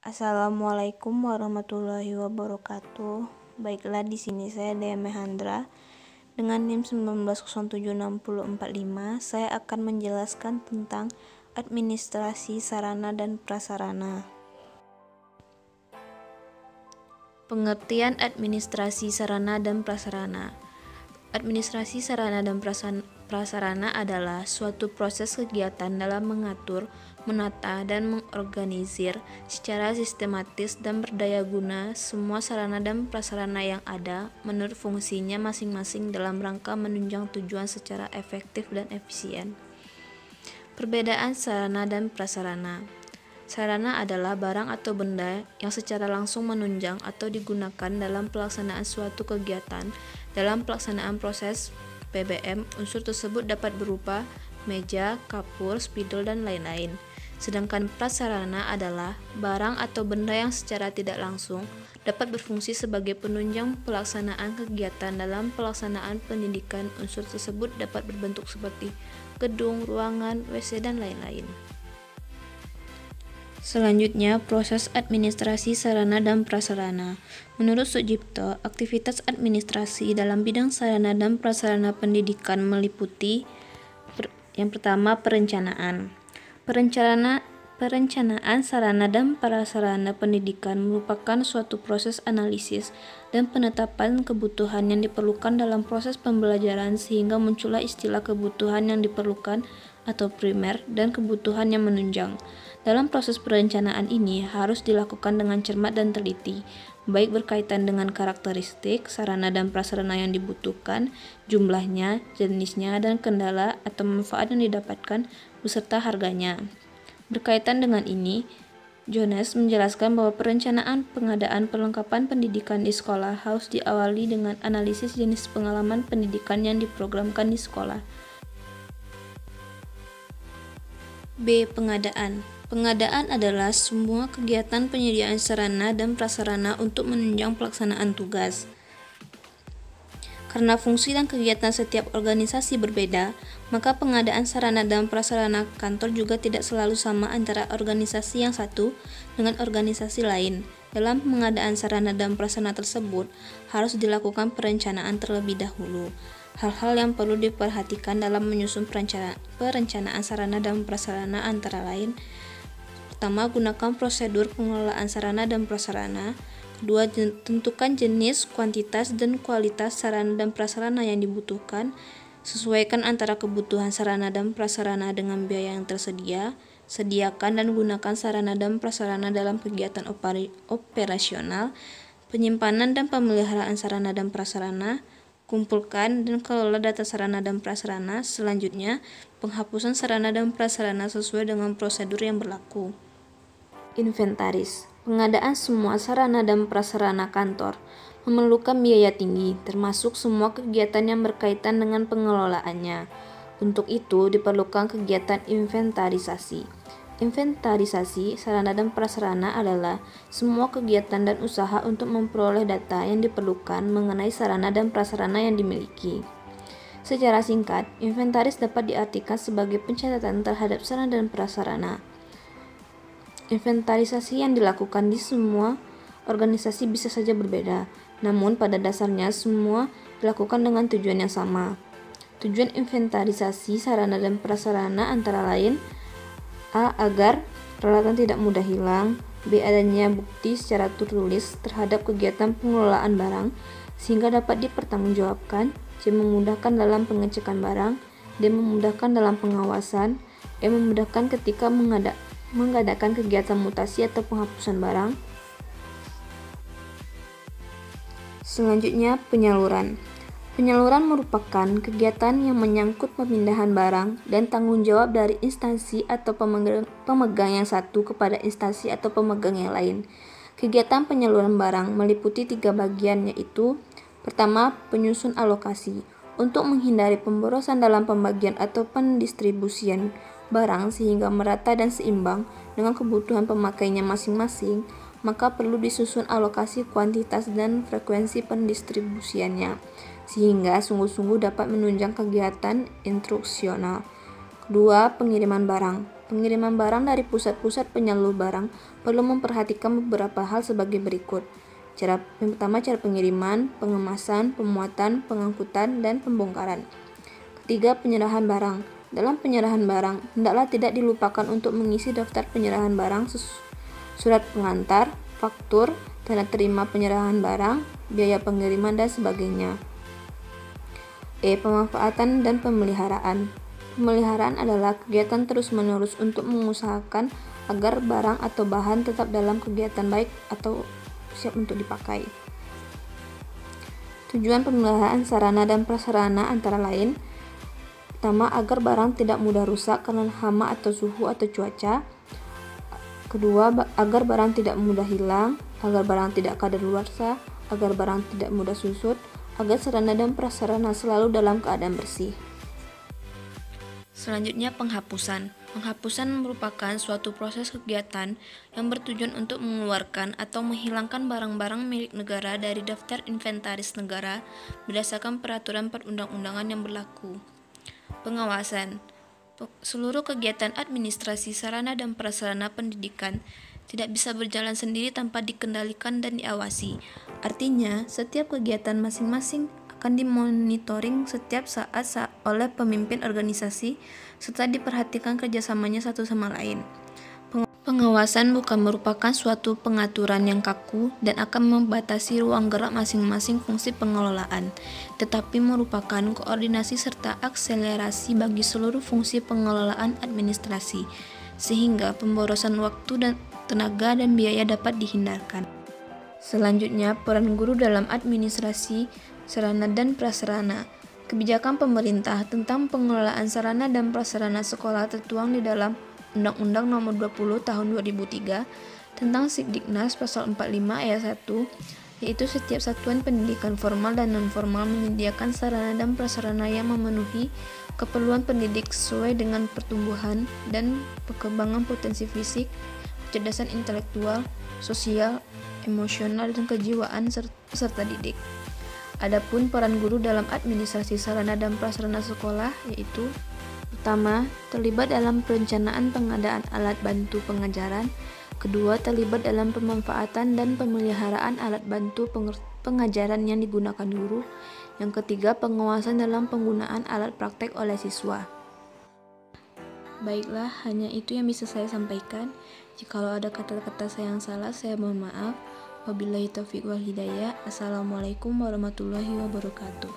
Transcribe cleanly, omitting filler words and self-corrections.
Assalamualaikum warahmatullahi wabarakatuh. Baiklah, di sini saya Dea Mehandra dengan NIM 19076045. Saya akan menjelaskan tentang administrasi sarana dan prasarana. Pengertian administrasi sarana dan prasarana. Administrasi sarana dan prasarana adalah suatu proses kegiatan dalam mengatur, menata, dan mengorganisir secara sistematis dan berdaya guna semua sarana dan prasarana yang ada menurut fungsinya masing-masing dalam rangka menunjang tujuan secara efektif dan efisien. Perbedaan sarana dan prasarana. Sarana adalah barang atau benda yang secara langsung menunjang atau digunakan dalam pelaksanaan suatu kegiatan. Dalam pelaksanaan proses PBM, unsur tersebut dapat berupa meja, kapur, spidol, dan lain-lain. Sedangkan prasarana adalah barang atau benda yang secara tidak langsung dapat berfungsi sebagai penunjang pelaksanaan kegiatan. Dalam pelaksanaan pendidikan, unsur tersebut dapat berbentuk seperti gedung, ruangan, WC, dan lain-lain. Selanjutnya, proses administrasi sarana dan prasarana. Menurut Sujipto, aktivitas administrasi dalam bidang sarana dan prasarana pendidikan meliputi yang pertama, perencanaan. Perencanaan sarana dan prasarana pendidikan merupakan suatu proses analisis dan penetapan kebutuhan yang diperlukan dalam proses pembelajaran sehingga muncullah istilah kebutuhan yang diperlukan atau primer dan kebutuhan yang menunjang. Dalam proses perencanaan ini harus dilakukan dengan cermat dan teliti, baik berkaitan dengan karakteristik sarana dan prasarana yang dibutuhkan, jumlahnya, jenisnya, dan kendala atau manfaat yang didapatkan beserta harganya. Berkaitan dengan ini, Jones menjelaskan bahwa perencanaan pengadaan perlengkapan pendidikan di sekolah harus diawali dengan analisis jenis pengalaman pendidikan yang diprogramkan di sekolah. B. Pengadaan. Pengadaan adalah semua kegiatan penyediaan sarana dan prasarana untuk menunjang pelaksanaan tugas. Karena fungsi dan kegiatan setiap organisasi berbeda, maka pengadaan sarana dan prasarana kantor juga tidak selalu sama antara organisasi yang satu dengan organisasi lain. Dalam pengadaan sarana dan prasarana tersebut, harus dilakukan perencanaan terlebih dahulu. Hal-hal yang perlu diperhatikan dalam menyusun perencanaan sarana dan prasarana antara lain: pertama, gunakan prosedur pengelolaan sarana dan prasarana. Kedua, tentukan jenis, kuantitas, dan kualitas sarana dan prasarana yang dibutuhkan. Sesuaikan antara kebutuhan sarana dan prasarana dengan biaya yang tersedia. Sediakan dan gunakan sarana dan prasarana dalam kegiatan operasional. Penyimpanan dan pemeliharaan sarana dan prasarana. Kumpulkan dan kelola data sarana dan prasarana. Selanjutnya, penghapusan sarana dan prasarana sesuai dengan prosedur yang berlaku. Inventaris. Pengadaan semua sarana dan prasarana kantor memerlukan biaya tinggi, termasuk semua kegiatan yang berkaitan dengan pengelolaannya. Untuk itu, diperlukan kegiatan inventarisasi. Inventarisasi sarana dan prasarana adalah semua kegiatan dan usaha untuk memperoleh data yang diperlukan mengenai sarana dan prasarana yang dimiliki. Secara singkat, inventaris dapat diartikan sebagai pencatatan terhadap sarana dan prasarana. Inventarisasi yang dilakukan di semua organisasi bisa saja berbeda, namun pada dasarnya semua dilakukan dengan tujuan yang sama. Tujuan inventarisasi sarana dan prasarana antara lain: A. Agar peralatan tidak mudah hilang. B. Adanya bukti secara tertulis terhadap kegiatan pengelolaan barang sehingga dapat dipertanggungjawabkan. C. Memudahkan dalam pengecekan barang. D. Memudahkan dalam pengawasan. E. Memudahkan ketika mengadakan kegiatan mutasi atau penghapusan barang. Selanjutnya, penyaluran. Penyaluran merupakan kegiatan yang menyangkut pemindahan barang dan tanggung jawab dari instansi atau pemegang yang satu kepada instansi atau pemegang yang lain. Kegiatan penyaluran barang meliputi 3 bagian, yaitu: pertama, penyusun alokasi. Untuk menghindari pemborosan dalam pembagian atau pendistribusian barang sehingga merata dan seimbang dengan kebutuhan pemakainya masing-masing, maka perlu disusun alokasi kuantitas dan frekuensi pendistribusiannya, sehingga sungguh-sungguh dapat menunjang kegiatan instruksional. Kedua, pengiriman barang. Pengiriman barang dari pusat-pusat penyalur barang perlu memperhatikan beberapa hal sebagai berikut. Yang pertama, cara pengiriman, pengemasan, pemuatan, pengangkutan, dan pembongkaran. Ketiga, penyerahan barang. Dalam penyerahan barang, hendaklah tidak dilupakan untuk mengisi daftar penyerahan barang, surat pengantar, faktur, tanda terima penyerahan barang, biaya pengiriman, dan sebagainya. Pemanfaatan dan pemeliharaan. Pemeliharaan adalah kegiatan terus-menerus untuk mengusahakan agar barang atau bahan tetap dalam kegiatan baik atau siap untuk dipakai. Tujuan pemeliharaan sarana dan prasarana antara lain: pertama, agar barang tidak mudah rusak karena hama atau suhu atau cuaca. Kedua, agar barang tidak mudah hilang, agar barang tidak kadaluarsa, agar barang tidak mudah susut, agar sarana dan prasarana selalu dalam keadaan bersih. Selanjutnya, penghapusan. Penghapusan merupakan suatu proses kegiatan yang bertujuan untuk mengeluarkan atau menghilangkan barang-barang milik negara dari daftar inventaris negara berdasarkan peraturan perundang-undangan yang berlaku. Pengawasan. Seluruh kegiatan administrasi sarana dan prasarana pendidikan tidak bisa berjalan sendiri tanpa dikendalikan dan diawasi. Artinya, setiap kegiatan masing-masing akan dimonitoring setiap saat oleh pemimpin organisasi serta diperhatikan kerjasamanya satu sama lain. Pengawasan bukan merupakan suatu pengaturan yang kaku dan akan membatasi ruang gerak masing-masing fungsi pengelolaan, tetapi merupakan koordinasi serta akselerasi bagi seluruh fungsi pengelolaan administrasi, sehingga pemborosan waktu dan tenaga dan biaya dapat dihindarkan. Selanjutnya, peran guru dalam administrasi sarana dan prasarana. Kebijakan pemerintah tentang pengelolaan sarana dan prasarana sekolah tertuang di dalam Undang-Undang Nomor 20 Tahun 2003 tentang Sidiknas Pasal 45 Ayat 1, yaitu setiap satuan pendidikan formal dan non-formal menyediakan sarana dan prasarana yang memenuhi keperluan pendidik sesuai dengan pertumbuhan dan perkembangan potensi fisik, kecerdasan intelektual, sosial, emosional, dan kejiwaan peserta didik. Adapun peran guru dalam administrasi sarana dan prasarana sekolah yaitu: pertama, terlibat dalam perencanaan pengadaan alat bantu pengajaran. Kedua, terlibat dalam pemanfaatan dan pemeliharaan alat bantu pengajaran yang digunakan guru. Yang ketiga, pengawasan dalam penggunaan alat praktek oleh siswa. Baiklah, hanya itu yang bisa saya sampaikan. Jikalau ada kata-kata saya yang salah, saya mohon maaf. Wabillahi taufiq wal hidayah. Assalamualaikum warahmatullahi wabarakatuh.